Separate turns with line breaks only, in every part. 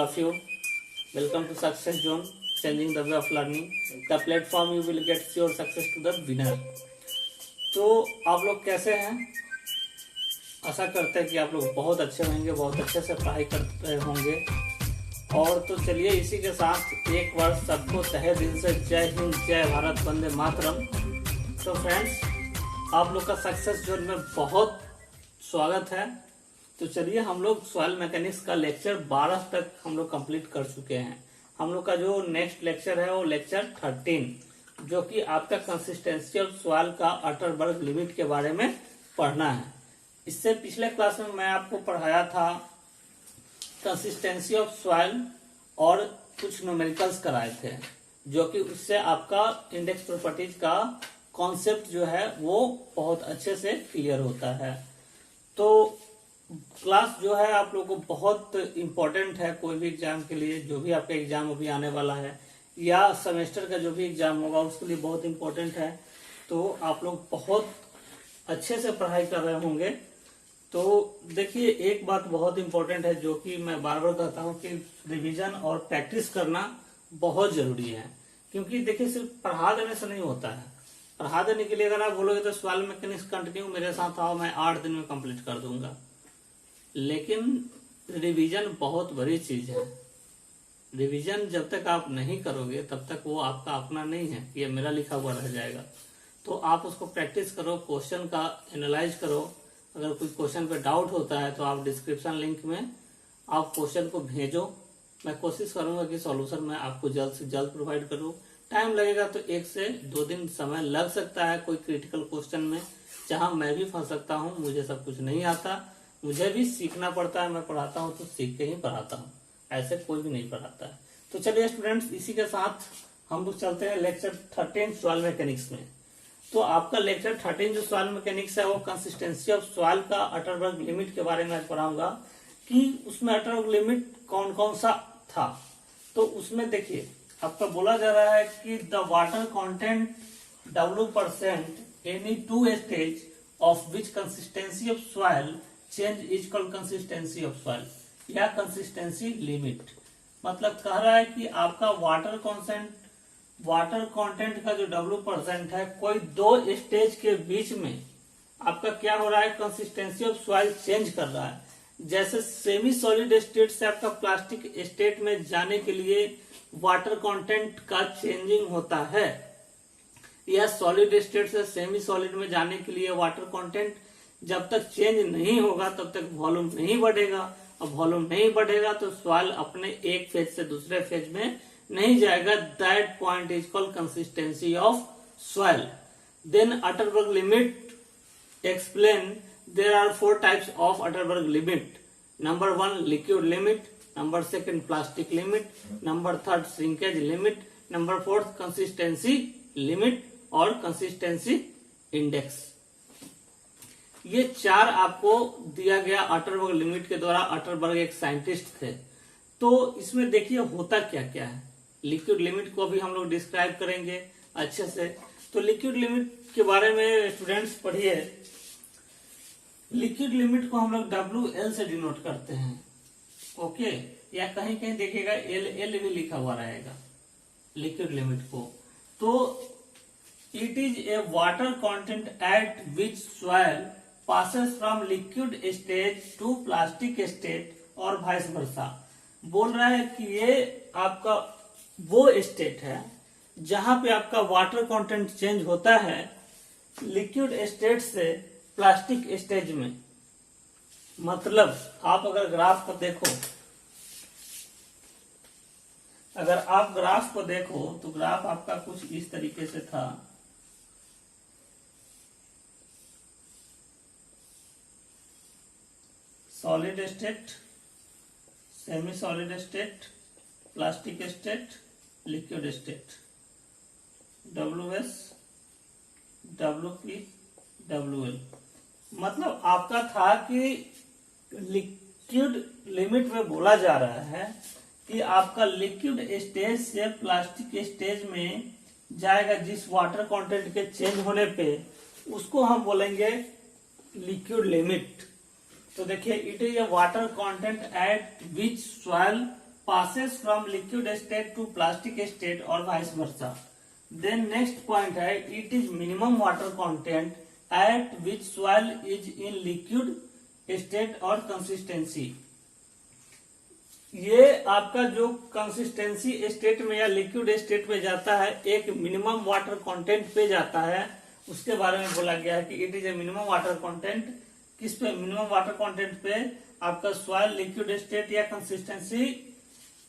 of you. Welcome to Success Zone, changing the way of learning. The platform you will get your success to the winner. तो आप लोग कैसे हैं? आशा करते हैं कि आप लोग बहुत अच्छे होंगे, बहुत अच्छे से पढ़ाई कर रहे होंगे। और तो चलिए इसी के साथ एक बार सबको तहे दिल से जय हिंद, जय भारत, वंदे मातरम। तो फ्रेंड्स, आप लोग का सक्सेस जोन में बहुत स्वागत है। तो चलिए हम लोग सॉइल मैकेनिक्स का लेक्चर 12 तक हम लोग कंप्लीट कर चुके हैं। हम लोग का जो नेक्स्ट लेक्चर है वो लेक्चर 13, जो कि आपका कंसिस्टेंसी ऑफ सॉइल का अटरबर्ग लिमिट के बारे में पढ़ना है। इससे पिछले क्लास में मैं आपको पढ़ाया था कंसिस्टेंसी ऑफ सॉइल और कुछ न्यूमेरिकल्स कराए थे, जो कि उससे आपका इंडेक्स प्रॉपर्टीज का कॉन्सेप्ट जो है वो बहुत अच्छे से क्लियर होता है। तो क्लास जो है आप लोगों को बहुत इम्पोर्टेंट है कोई भी एग्जाम के लिए। जो भी आपका एग्जाम अभी आने वाला है या सेमेस्टर का जो भी एग्जाम होगा उसके लिए बहुत इम्पोर्टेंट है। तो आप लोग बहुत अच्छे से पढ़ाई कर रहे होंगे। तो देखिए, एक बात बहुत इम्पोर्टेंट है जो कि मैं बार बार कहता हूँ कि रिवीजन और प्रैक्टिस करना बहुत जरूरी है। क्योंकि देखिए, सिर्फ पढ़ा देने से नहीं होता है। पढ़ा देने के लिए अगर आप बोलोगे तो सॉइल मैकेनिक्स कंटिन्यू मेरे साथ आओ, मैं 8 दिन में कंप्लीट कर दूंगा। लेकिन रिवीजन बहुत बड़ी चीज है। रिवीजन जब तक आप नहीं करोगे तब तक वो आपका अपना नहीं है, ये मेरा लिखा हुआ रह जाएगा। तो आप उसको प्रैक्टिस करो, क्वेश्चन का एनालाइज करो। अगर कोई क्वेश्चन पे डाउट होता है तो आप डिस्क्रिप्शन लिंक में आप क्वेश्चन को भेजो। मैं कोशिश करूंगा कि सॉल्यूशन मैं आपको जल्द से जल्द प्रोवाइड करूं। टाइम लगेगा तो 1 से 2 दिन समय लग सकता है कोई क्रिटिकल क्वेश्चन में, जहां मैं भी फंस सकता हूं। मुझे सब कुछ नहीं आता, मुझे भी सीखना पड़ता है। मैं पढ़ाता हूं तो सीख के ही पढ़ाता हूं, ऐसे कोई भी नहीं पढ़ाता है। तो चलिए स्टूडेंट्स, इसी के साथ हम लोग चलते हैं लेक्चर 13 सॉइल मैकेनिक्स में। तो आपका लेक्चर 13 जो सॉइल मैकेनिक्स है वो कंसिस्टेंसी ऑफ सॉइल का अटरबर्ग लिमिट के बारे में आज पढ़ाऊंगा कि उसमें अटरबर्ग लिमिट कौन कौन सा था। तो उसमें देखिए, आपका बोला जा रहा है कि the water content W% any 2 stage of which consistency of soil change is called consistency of soil या कंसिस्टेंसी लिमिट। मतलब कह रहा है कि आपका वाटर कंटेंट का जो W% है, कोई 2 स्टेज के बीच में आपका क्या हो रहा है, कंसिस्टेंसी ऑफ सॉइल चेंज कर रहा है। जैसे सेमी सॉलिड स्टेट से आपका प्लास्टिक स्टेट में जाने के लिए वाटर कंटेंट का चेंजिंग होता है, या सॉलिड स्टेट से सेमी सॉलिड में जाने के लिए वाटर कंटेंट जब तक चेंज नहीं होगा तब तक वॉल्यूम नहीं बढ़ेगा। और वॉल्यूम नहीं बढ़ेगा तो सॉइल अपने एक फेज से दूसरे फेज में नहीं जाएगा। That point is called consistency of soil. Then Atterberg limit explain there are 4 types of Atterberg limit. Number 1 liquid limit, number 2 plastic limit, number 3 shrinkage limit, number 4 consistency limit और consistency index. ये 4 आपको दिया गया Atterberg limit के द्वारा। Atterberg एक scientist थे। तो इसमें देखिए होता क्या क्या है। लिक्विड लिमिट को भी हम लोग डिस्क्राइब करेंगे अच्छे से। तो लिक्विड लिमिट के बारे में स्टूडेंट्स पढ़िए। लिक्विड लिमिट को हम लोग WL से डिनोट करते हैं, ओके, या कहीं कहीं देखिएगा LL भी लिखा हुआ रहेगा लिक्विड लिमिट को। तो it is a water content at which soil passes from liquid stage to plastic state और वाइस वर्सा। बोल रहा है कि ये आपका वो स्टेट है जहां पे आपका वाटर कंटेंट चेंज होता है लिक्विड स्टेट से प्लास्टिक स्टेज में। मतलब आप अगर ग्राफ को देखो, तो ग्राफ आपका कुछ इस तरीके से था। Solid state, semi solid state, plastic state, liquid state, WS, WP, WL। मतलब आपका था कि लिक्विड लिमिट में बोला जा रहा है कि आपका लिक्विड स्टेज से प्लास्टिक स्टेज में जाएगा जिस वाटर कंटेंट के चेंज होने पे, उसको हम बोलेंगे लिक्विड लिमिट। तो देखिए, it is a water content at which soil passes from liquid state to plastic state or vice versa. Then next point है, it is minimum water content at which soil is in liquid state or consistency. ये आपका जो consistency state में या liquid state में जाता है, एक मिनिमम वाटर कंटेंट पे जाता है, उसके बारे में बोला गया है कि it is a minimum water content. किस पे? मिनिमम वाटर कंटेंट पे आपका सॉइल लिक्विड स्टेट या कंसिस्टेंसी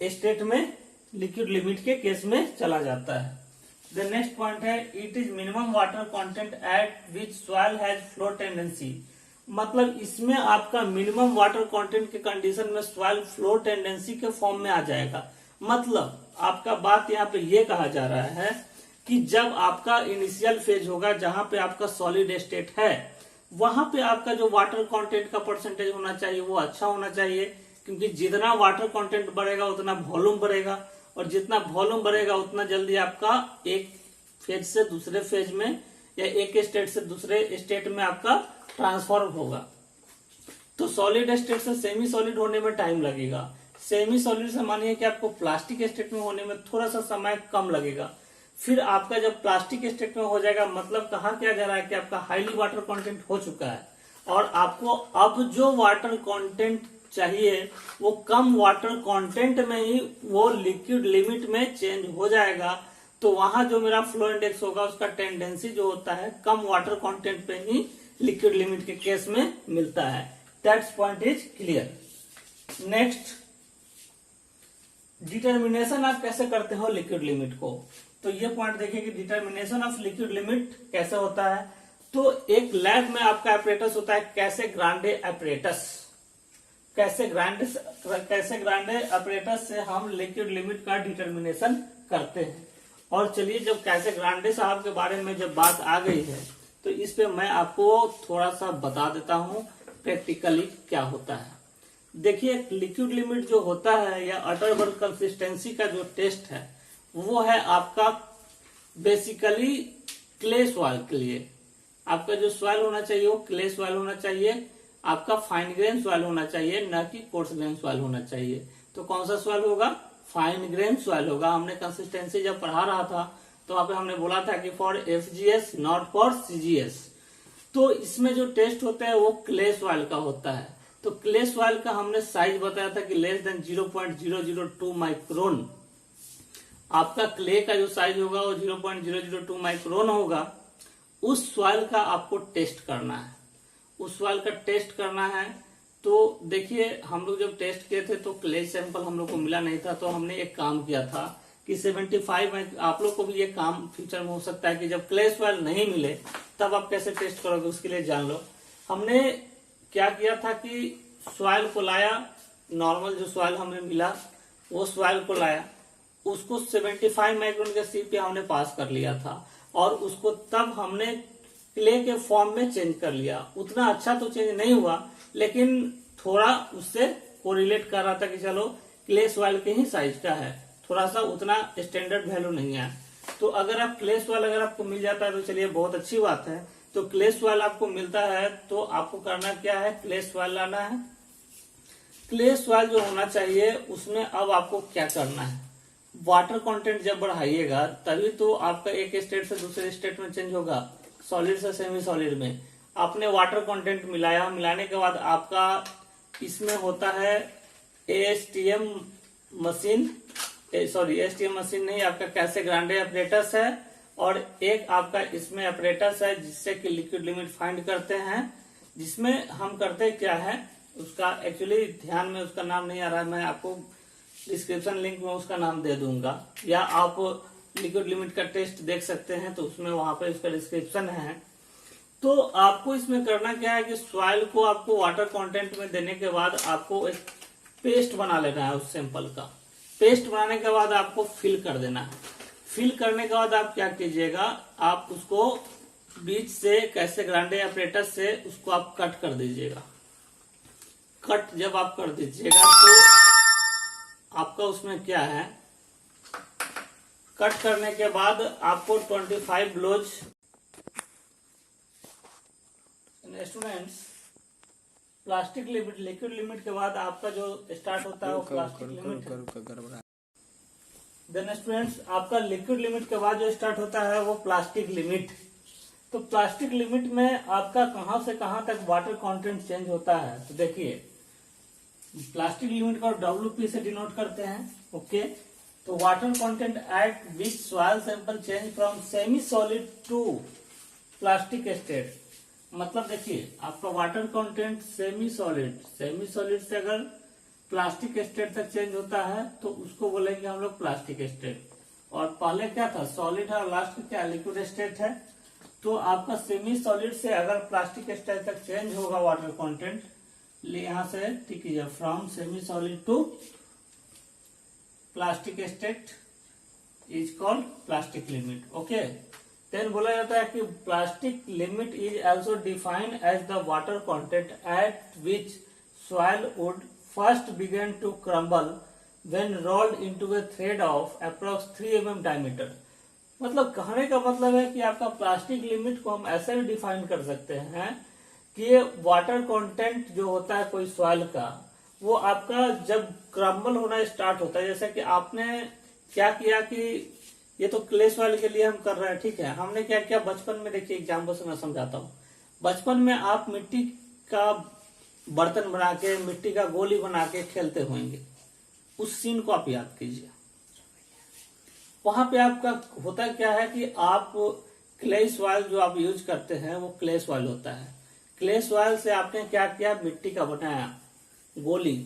स्टेट में लिक्विड लिमिट के केस में चला जाता है। द नेक्स्ट पॉइंट है, it is minimum water content at which soil has flow tendency. मतलब इसमें आपका मिनिमम वाटर कंटेंट के कंडीशन में सॉइल फ्लो टेंडेंसी के फॉर्म में आ जाएगा। मतलब आपका बात यहाँ पे ये कहा जा रहा है कि जब आपका इनिशियल फेज होगा जहां पे आपका सॉलिड स्टेट है, वहां पे आपका जो वाटर कंटेंट का परसेंटेज होना चाहिए वो अच्छा होना चाहिए, क्योंकि जितना वाटर कंटेंट बढ़ेगा उतना वॉल्यूम बढ़ेगा, और जितना वॉल्यूम बढ़ेगा उतना जल्दी आपका एक फेज से दूसरे फेज में या एक स्टेट से दूसरे स्टेट में आपका ट्रांसफर होगा। तो सॉलिड स्टेट से सेमी सॉलिड होने में टाइम लगेगा। सेमी सॉलिड से मानिए कि आपको प्लास्टिक स्टेट में होने में थोड़ा सा समय कम लगेगा। फिर आपका जब प्लास्टिक स्टेट में हो जाएगा, मतलब कहा क्या जा रहा है कि आपका हाईली वाटर कंटेंट हो चुका है और आपको अब जो वाटर कंटेंट चाहिए वो कम वाटर कंटेंट में ही वो लिक्विड लिमिट में चेंज हो जाएगा। तो वहां जो मेरा फ्लो इंडेक्स होगा उसका टेंडेंसी जो होता है कम वाटर कंटेंट पे ही लिक्विड लिमिट के केस में मिलता है। That's point is clear. Next, determination आप कैसे करते हो लिक्विड लिमिट को, तो ये पॉइंट देखिए कि डिटर्मिनेशन ऑफ लिक्विड लिमिट कैसे होता है। तो एक लैब में आपका एपरेटस होता है कैसे ग्रांडे एपरेटस। कैसे ग्रांडे एपरेटस से हम लिक्विड लिमिट का डिटर्मिनेशन करते हैं। और चलिए, जब कैसे ग्रांडे साहब के बारे में जब बात आ गई है तो इस पे मैं आपको थोड़ा सा बता देता हूं प्रैक्टिकली क्या होता है। देखिए, लिक्विड लिमिट जो होता है या अटरबर्ग कंसिस्टेंसी का जो टेस्ट है वो है आपका बेसिकली क्ले सॉइल के लिए। आपका जो सॉइल होना चाहिए वो क्ले सॉइल होना चाहिए, आपका फाइन ग्रेन सॉइल होना चाहिए, न कि कोर्स ग्रेन सॉइल होना चाहिए। तो कौन सा सॉइल होगा? फाइन ग्रेन सॉइल होगा। हमने कंसिस्टेंसी जब पढ़ा रहा था तो वहां पे हमने बोला था कि फॉर एफजीएस नॉट फॉर सीजीएस। तो इसमें जो टेस्ट होता है वो क्ले सॉइल का होता है। तो क्ले सॉइल का हमने साइज बताया था कि लेस देन 0.002 माइक्रोन। आपका क्ले का जो साइज होगा वो 0.002 माइक्रोन होगा। उस सॉइल का आपको टेस्ट करना है, उस सॉइल का टेस्ट करना है। तो देखिए, हम लोग जब टेस्ट किए थे तो क्ले सैंपल हम लोग को मिला नहीं था, तो हमने एक काम किया था कि 75 में आप लोग को भी ये काम फ्यूचर में हो सकता है कि जब क्ले सॉइल नहीं मिले तब आप कैसे टेस्ट करोगे उसके लिए जान लो। हमने क्या किया था कि सॉइल को लाया, नॉर्मल जो सॉइल हमें मिला वो सॉइल को लाया, उसको 75 माइक्रोन के सी पे हमने पास कर लिया था और उसको तब हमने क्ले के फॉर्म में चेंज कर लिया। उतना अच्छा तो चेंज नहीं हुआ, लेकिन थोड़ा उससे कोरिलेट कर रहा था कि चलो क्ले सॉइल के ही साइज का है, थोड़ा सा उतना स्टैंडर्ड वैल्यू नहीं है। तो अगर आप क्ले सॉइल अगर आपको मिल जाता है तो चलिए बहुत अच्छी बात है। तो क्ले सॉइल आपको मिलता है तो आपको करना क्या है, क्ले सॉइल लाना है। क्ले सॉइल जो होना चाहिए उसमें अब आपको क्या करना है, वाटर कंटेंट जब बढ़ाइएगा तभी तो आपका एक स्टेट से दूसरे स्टेट में चेंज होगा, सॉलिड से सेमी सॉलिड में। आपने वाटर कंटेंट मिलाया, मिलाने के बाद आपका इसमें होता है एएसटीएम मशीन, एएसटीएम मशीन नहीं, आपका कैसे ग्रांडे ऑपरेटर्स है और एक आपका इसमें ऑपरेटर्स है जिससे कि लिक्विड लिमिट फाइंड करते हैं। जिसमें हम करते क्या है उसका एक्चुअली ध्यान में उसका नाम नहीं आ रहा है, मैं आपको डिस्क्रिप्शन लिंक में उसका नाम दे दूंगा, या आप लिक्विड लिमिट का टेस्ट देख सकते हैं तो उसमें वहां पे उसका डिस्क्रिप्शन है। तो आपको इसमें करना क्या है कि सॉइल को आपको वाटर कंटेंट में देने के बाद आपको एक पेस्ट बना लेना है उस सैंपल का। पेस्ट बनाने के बाद आपको फिल कर देना है। फिल करने के बाद आप क्या कीजिएगा, आप उसको बीच से कैसे ग्रांडे ऑपरेटस से उसको आप कट कर दीजिएगा। कट जब आप कर दीजिएगा तो आपका उसमें क्या है, कट करने के बाद आपको 25 blows students plastic limit, liquid limit के बाद आपका जो स्टार्ट होता है वो प्लास्टिक लिमिट है। देन स्टूडेंट्स, आपका लिक्विड लिमिट के बाद जो स्टार्ट होता है वो प्लास्टिक लिमिट। तो प्लास्टिक लिमिट में आपका कहां से कहां तक वाटर कंटेंट चेंज होता है, तो देखिए प्लास्टिक लिमिट को WP से डिनोट करते हैं। ओके, तो water content at which soil sample change from semi solid to plastic state. मतलब देखिए आपका वाटर कंटेंट सेमी सॉलिड से अगर प्लास्टिक स्टेट तक चेंज होता है तो उसको बोलेंगे हम लोग प्लास्टिक स्टेट। और पहले क्या था, सॉलिड है, और लास्ट क्या लिक्विड स्टेट है। तो आपका सेमी सॉलिड से अगर प्लास्टिक स्टेट तक चेंज होगा वाटर कंटेंट, यहां से ठीक है, from semi solid to plastic state is called plastic limit. Okay, then बोला जाता है कि plastic limit is also defined as the water content at which soil would first begin to crumble when rolled into a thread of approx 3 mm diameter. मतलब कहने का मतलब है कि आपका प्लास्टिक लिमिट को हम ऐसे भी डिफाइन कर सकते हैं कि वाटर कंटेंट जो होता है कोई सॉइल का, वो आपका जब क्रम्बल होना स्टार्ट होता है, जैसे कि आपने क्या किया कि ये तो क्ले सॉइल के लिए हम कर रहे हैं, ठीक है। हमने क्या किया बचपन में, देखिए एग्जाम्पल से मैं समझाता हूँ। बचपन में आप मिट्टी का बर्तन बना के, मिट्टी का गोली बना के खेलते होंगे, उस सीन को आप याद कीजिए। वहां पे आपका होता क्या है कि आप क्ले सॉइल जो आप यूज करते हैं वो क्ले सॉइल होता है। क्ले सॉइल से आपने क्या किया, मिट्टी का बनाया गोली।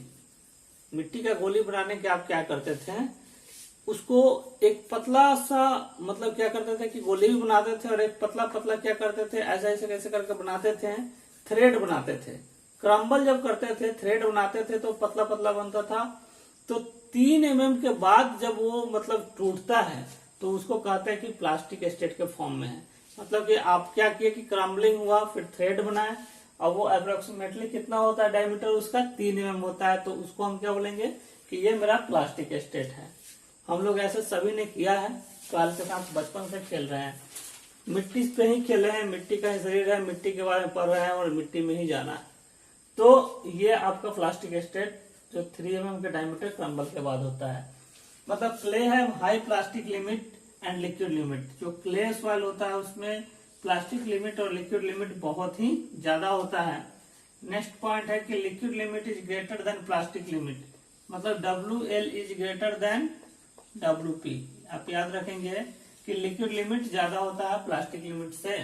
मिट्टी का गोली बनाने के आप क्या करते थे, उसको एक पतला सा, मतलब क्या करते थे कि गोली भी बनाते थे और एक पतला पतला क्या करते थे, ऐसा ऐसे कैसे करके बनाते थे, थ्रेड बनाते थे। क्रम्बल जब करते थे, थ्रेड बनाते थे तो पतला पतला बनता था। तो 3 mm के बाद जब वो मतलब टूटता है तो उसको कहते हैं कि प्लास्टिक स्टेट के फॉर्म में है। मतलब कि आप क्या किए कि क्रम्बलिंग हुआ, फिर थ्रेड बनाए, और वो अप्रोक्सीमेटली कितना होता है डायमीटर उसका, 3 mm होता है। तो उसको हम क्या बोलेंगे कि ये मेरा प्लास्टिक स्टेट है। हम लोग ऐसे सभी ने किया है, सॉइल के साथ बचपन से खेल रहे हैं, मिट्टी पे ही खेले हैं, मिट्टी का ही शरीर है, मिट्टी के बारे में पढ़ रहे हैं और मिट्टी में ही जाना है। तो ये आपका प्लास्टिक स्टेट जो 3 mm के डायमीटर क्रम्बल के बाद होता है। मतलब क्ले है high plastic limit and liquid limit. जो क्ले सॉइल होता है उसमें प्लास्टिक लिमिट और लिक्विड लिमिट बहुत ही ज्यादा होता है। नेक्स्ट पॉइंट है कि liquid limit is greater than plastic limit. मतलब WL is greater than WP। आप याद रखेंगे कि लिक्विड लिमिट ज्यादा होता है प्लास्टिक लिमिट से।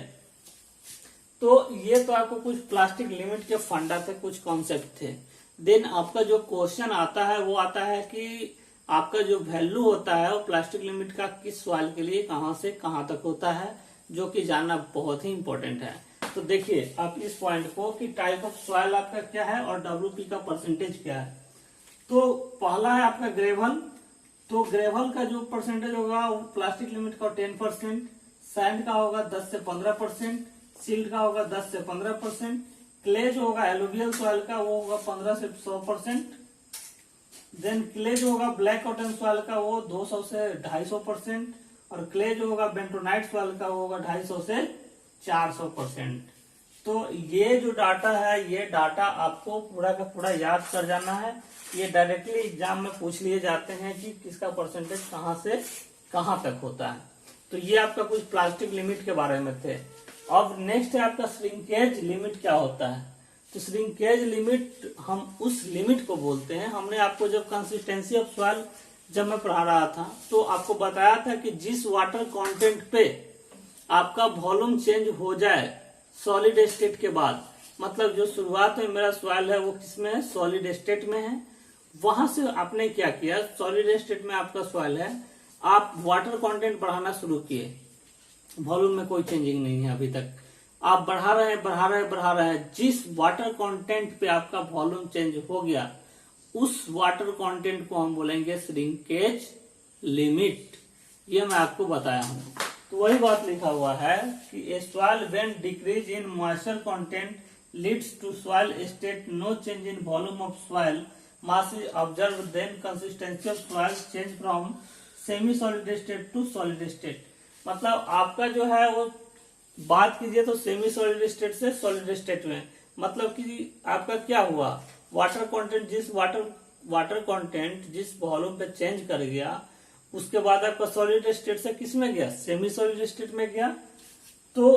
तो ये तो आपको कुछ प्लास्टिक लिमिट के फंडा थे, कुछ कॉन्सेप्ट थे। देन आपका जो क्वेश्चन आता है वो आता है कि आपका जो वैल्यू होता है वो प्लास्टिक लिमिट का किस सॉइल के लिए कहां से कहां तक होता है, जो कि जानना बहुत ही इंपॉर्टेंट है। तो देखिए आप इस पॉइंट को कि टाइप ऑफ सॉइल आपका क्या है और WP का परसेंटेज क्या है। तो पहला है आपका ग्रेवल। तो ग्रेवल का जो परसेंटेज होगा वो प्लास्टिक लिमिट का 10%, सैंड का होगा 10 से 15%, सिल्ट का होगा 10 से 15%, क्ले जो होगा एलुवियल सॉइल का वो होगा 15 से 100%। देन क्ले जो होगा ब्लैक कॉटन सॉइल का वो 200 से 250%, और क्ले जो होगा बेंटोनाइट सॉइल का वो होगा 250 से 400%। तो ये जो डाटा है, ये डाटा आपको पूरा का पूरा याद कर जाना है। ये डायरेक्टली एग्जाम में पूछ लिए जाते हैं कि किसका परसेंटेज कहां से कहां तक होता है। तो ये आपका कुछ प्लास्टिक लिमिट के बारे में थे। अब नेक्स्ट है आपका श्रिंकेज लिमिट क्या होता है। तो श्रिंकेज लिमिट हम उस लिमिट को बोलते हैं। हमने आपको जब कंसिस्टेंसी ऑफ सॉइल जब मैं पढ़ा रहा था तो आपको बताया था कि जिस वाटर कंटेंट पे आपका वॉल्यूम चेंज हो जाए सॉलिड स्टेट के बाद, मतलब जो शुरुआत में मेरा सॉइल है वो किसमें है, सॉलिड स्टेट में है। वहां से आपने क्या किया, सॉलिड स्टेट में आपका सॉइल है, आप वाटर कंटेंट बढ़ाना शुरू किए, वॉल्यूम में कोई चेंजिंग नहीं है अभी तक, आप बढ़ा रहे हैं। जिस वाटर कंटेंट पे आपका वॉल्यूम चेंज हो गया उस वाटर कंटेंट को हम बोलेंगे श्रिंकेज लिमिट। ये मैं आपको बताया हूं। तो वही बात लिखा हुआ है कि a soil when decrease in moisture content leads to soil state no change in volume of soil mass is observe, then consistency of soil change from semi solid state to solid state. मतलब आपका जो है वो बात कीजिए तो semi solid state से solid state में, मतलब कि आपका क्या हुआ, वाटर कंटेंट वाटर कंटेंट जिस वॉल्यूम पे चेंज कर गया, उसके बाद आपका सॉलिड स्टेट से किस में गया, सेमी सॉलिड स्टेट में गया। तो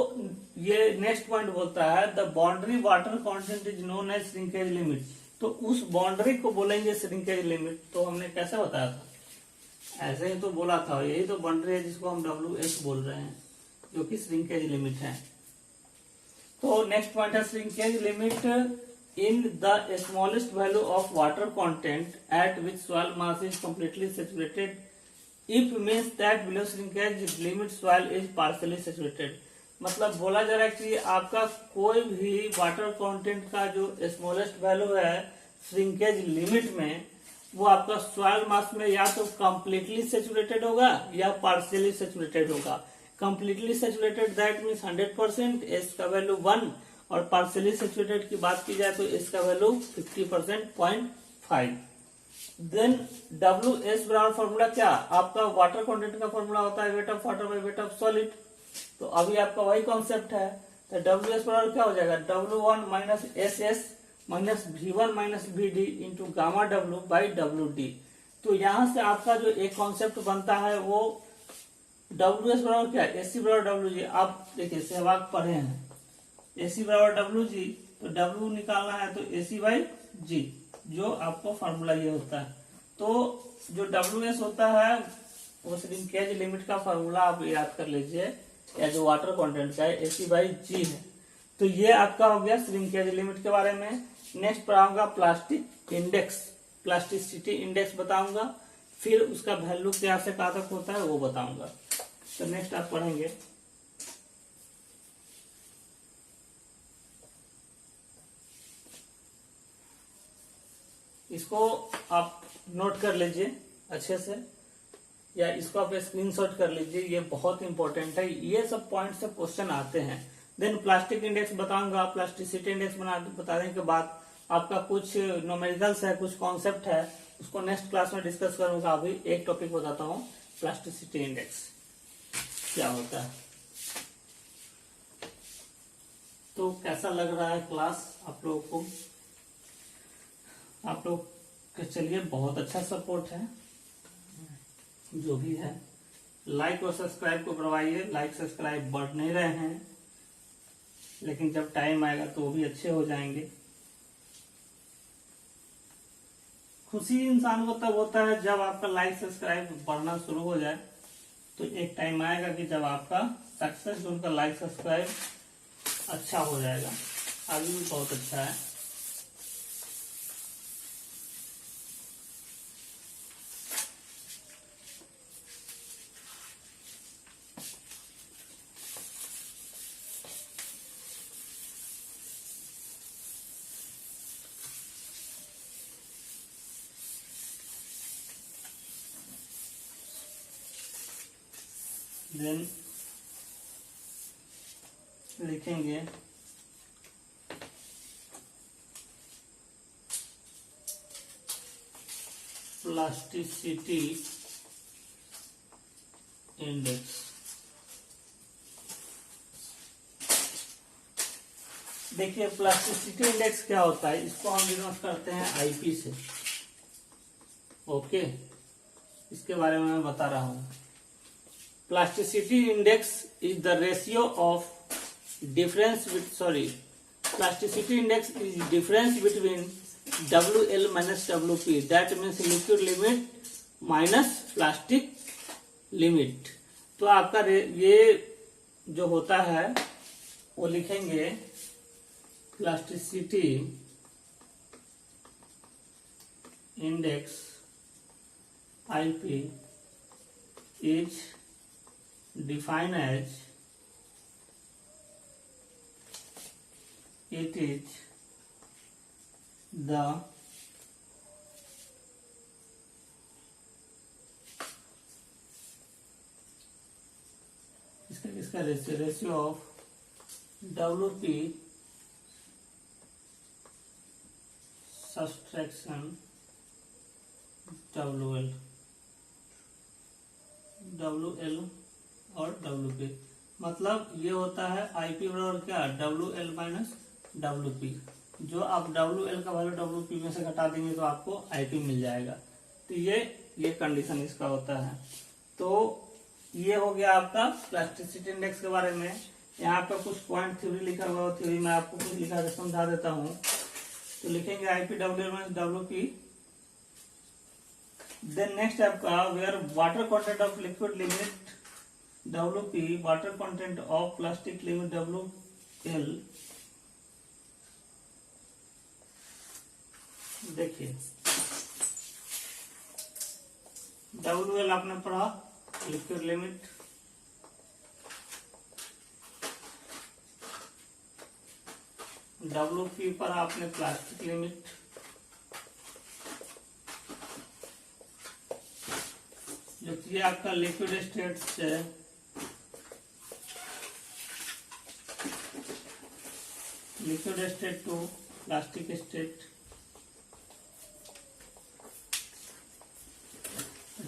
ये नेक्स्ट पॉइंट बोलता है the boundary water content is known as shrinkage limit. तो उस बाउंड्री को बोलेंगे श्रिंकेज लिमिट। तो हमने कैसे बताया था, ऐसे ही तो बोला था, यही तो बाउंड्री है जिसको हम WS बोल रहे हैं, जो कि श्रिंकेज लिमिट है। तो नेक्स्ट पॉइंट है shrinkage limit in the smallest value of water content at which soil mass is completely saturated if means that below shrinkage limit soil is partially saturated. मतलब बोला जा रहा है कि आपका कोई भी वाटर कंटेंट का जो स्मॉलेस्ट वैल्यू है श्रिंकेज लिमिट में, वो आपका सॉइल मास में या तो कंप्लीटली सैचुरेटेड होगा या पार्शियली सैचुरेटेड होगा। Completely saturated that means 100%, S का वैल्यू 1, और पार्शियली सैचुरेटेड की बात की जाए तो एस का वैल्यू 50%, 0.5। देन WS बराबर फॉर्मूला क्या, आपका वाटर कंटेंट का फॉर्मूला होता है weight of water by weight of solid. तो अभी आपका वही कॉन्सेप्ट है। तो WS बराबर क्या हो जाएगा, W1 minus SS minus V1 minus VD into gamma W by WD। तो यहां से आपका जो एक कॉन्सेप्ट बनता है वो WS बराबर क्या है, AC बराबर WG। आप देखिए सहवाग पढ़े हैं, AC बराबर WG, तो W निकालना है तो AC बाई G, जो आपको फार्मूला ये होता है। तो जो WS होता है वो श्रिंकेज लिमिट का फार्मूला आप याद कर लीजिए, या जो वाटर कंटेंट का है AC बाई G है। तो ये आपका हो गया श्रिंकेज लिमिट के बारे में। नेक्स्ट पढ़ाऊंगा प्लास्टिक इंडेक्स, प्लास्टिसिटी इंडेक्स बताऊंगा, फिर उसका वैल्यू क्या से कहाँ तक होता है वो बताऊंगा। तो नेक्स्ट आप पढ़ेंगे इसको, आप नोट कर लीजिए अच्छे से, या इसको आप स्क्रीनशॉट कर लीजिए, ये बहुत इंपॉर्टेंट है। ये सब पॉइंट से क्वेश्चन आते हैं। देन प्लास्टिक इंडेक्स बताऊंगा, प्लास्टिसिटी इंडेक्स बताने के बाद आपका कुछ न्यूमेरिकल्स है, कुछ कॉन्सेप्ट है, उसको नेक्स्ट क्लास में डिस्कस करूंगा। अभी एक टॉपिक बताता हूँ, प्लास्टिसिटी इंडेक्स क्या होता है। तो कैसा लग रहा है क्लास आप लोगों को, आप लोग के चलिए बहुत अच्छा सपोर्ट है जो भी है। लाइक और सब्सक्राइब को करवाइए, लाइक सब्सक्राइब बढ़ नहीं रहे हैं, लेकिन जब टाइम आएगा तो वो भी अच्छे हो जाएंगे। खुशी इंसान को तब होता है जब आपका लाइक सब्सक्राइब बढ़ना शुरू हो जाए। तो एक टाइम आएगा कि जब आपका सक्सेस उनका लाइक सब्सक्राइब अच्छा हो जाएगा। अभी भी बहुत अच्छा है। देन लिखेंगे प्लास्टिसिटी इंडेक्स। देखिए प्लास्टिसिटी इंडेक्स क्या होता है, इसको हम डिनोट करते हैं आईपी से। ओके, इसके बारे में मैं बता रहा हूं। Plasticity index is the ratio of difference with plasticity index is difference between WL minus WP, that means liquid limit minus plastic limit। तो आपका ये जो होता है वो लिखेंगे plasticity index IP is defined as it is the इसका ratio of WP subtraction WL और WP। मतलब ये होता है IP बराबर क्या, WL माइनस WP, जो आप WL का वैल्यू WP में से घटा देंगे तो आपको IP मिल जाएगा। तो ये कंडीशन इसका होता है। तो ये हो गया आपका प्लास्टिसिटी इंडेक्स के बारे में। यहाँ पे कुछ पॉइंट थ्योरी लिखा हुआ है, थ्योरी में आपको कुछ लिखा है समझा देता हूँ। तो लिखेंगे IPWL minus WP। Then next आपका where water content of liquid limit WP, water content of plastic limit WL। देखिए WL आपने पढ़ा लिक्विड लिमिट, WP पर आपने प्लास्टिक लिमिट, जो कि आपका लिक्विड स्टेट से liquid state to plastic state,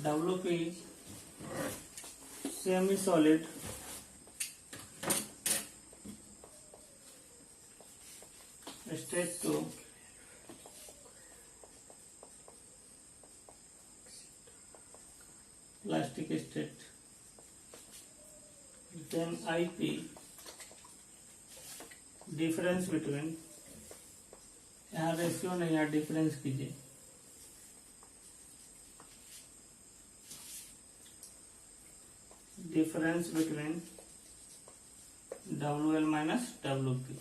WP semi solid state to plastic state. Then IP difference between, यहाँ रेशियो नहीं, यहाँ डिफरेंस कीजिए, difference between WL minus WP,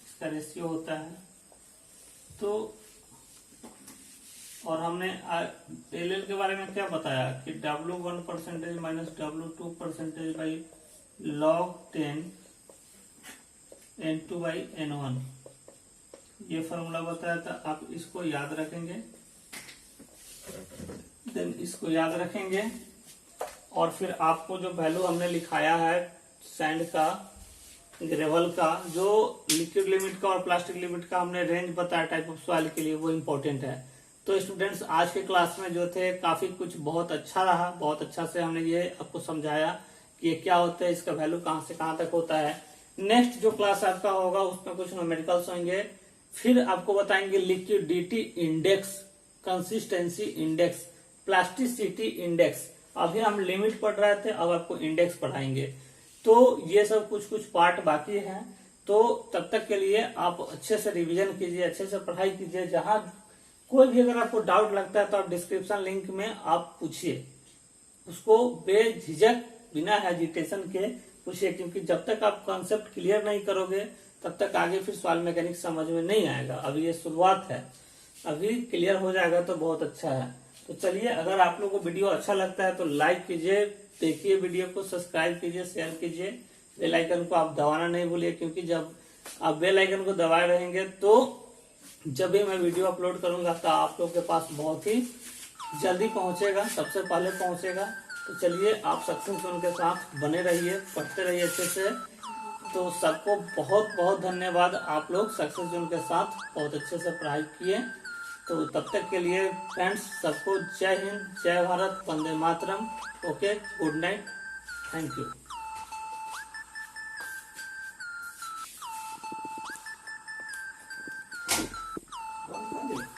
इसका रेशियो होता है। तो और हमने LL के बारे में क्या बताया कि W1% minus W2% by log 10 N2 by N1, ये फॉर्मूला बताया था। आप इसको याद रखेंगे, देन इसको याद रखेंगे, और फिर आपको जो वैल्यू हमने लिखाया है सैंड का, ग्रेवल का, जो लिक्विड लिमिट का और प्लास्टिक लिमिट का हमने रेंज बताया टाइप ऑफ सॉइल के लिए, वो इम्पोर्टेंट है। तो स्टूडेंट्स आज के क्लास में जो थे काफी कुछ बहुत अच्छा रहा, बहुत अच्छा से हमने ये आपको समझाया कि ये क्या होता है, इसका वैल्यू कहाँ से कहाँ तक होता है। नेक्स्ट जो क्लास आपका होगा उसमें कुछ न्यूमेरिकल्स होंगे, फिर आपको बताएंगे liquidity index, consistency index, plasticity index. अभी हम लिमिट पढ़ रहे थे, अब आपको इंडेक्स पढ़ाएंगे। तो ये सब कुछ कुछ पार्ट बाकी हैं। तो तब तक के लिए आप अच्छे से रिवीजन कीजिए, अच्छे से पढ़ाई कीजिए। जहां कोई भी अगर आपको डाउट लगता है तो आप डिस्क्रिप्शन लिंक में आप पूछिए, उसको बेझिझक बिना हेजिटेशन के पूछिए, क्योंकि जब तक आप कॉन्सेप्ट क्लियर नहीं करोगे तब तक आगे फिर सॉइल मैकेनिक्स समझ में नहीं आएगा। अभी ये शुरुआत है, अभी क्लियर हो जाएगा तो बहुत अच्छा है। तो चलिए, अगर आप लोगों को वीडियो अच्छा लगता है तो लाइक कीजिए, देखिए वीडियो को, सब्सक्राइब कीजिए, शेयर कीजिए, बेल आइकन को आप दबाना नहीं भूलिए, क्योंकि जब आप बेल आइकन को दबाए रहेंगे तो जब भी मैं वीडियो अपलोड करूंगा तो आप लोग के पास बहुत ही जल्दी पहुंचेगा, सबसे पहले पहुंचेगा। तो चलिए, आप सक्सेस जोन के साथ बने रहिए, पढ़ते रहिए अच्छे से। तो सबको बहुत बहुत धन्यवाद, आप लोग सक्सेस जोन के साथ बहुत अच्छे से पढ़ाई किए। तो तब तक के लिए फ्रेंड्स, सबको जय हिंद, जय भारत, वंदे मातरम। Okay, good night, thank you.